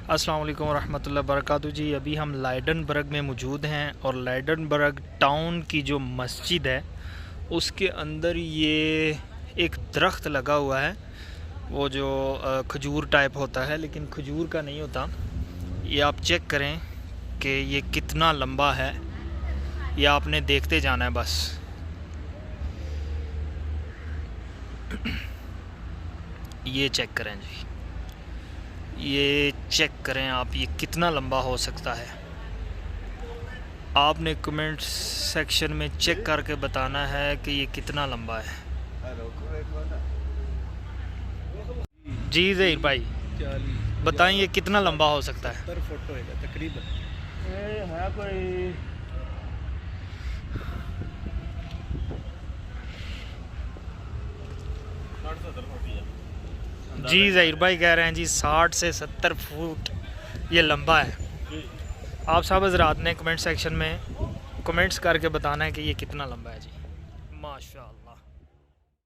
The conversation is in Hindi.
अस्सलाम वालेकुम रहमतुल्लाहि वबरकातुहू जी। अभी हम लाइडनबर्ग में मौजूद हैं और लाइडनबर्ग टाउन की जो मस्जिद है उसके अंदर ये एक दरख्त लगा हुआ है, वो जो खजूर टाइप होता है लेकिन खजूर का नहीं होता। ये आप चेक करें कि ये कितना लंबा है, ये आपने देखते जाना है बस। ये चेक करें जी, ये चेक करें आप, ये कितना लंबा हो सकता है। आपने कमेंट सेक्शन में चेक करके बताना है कि ये कितना लंबा है। जी ज़हीर भाई बताएं ये कितना लंबा हो सकता है। 70 फुट होएगा तकरीबन। है कोई जी ज़हीर भाई कह रहे हैं जी 60 से 70 फुट ये लंबा है। आप सब हज़रात ने कमेंट सेक्शन में कमेंट्स करके बताना है कि ये कितना लंबा है जी। माशाअल्लाह।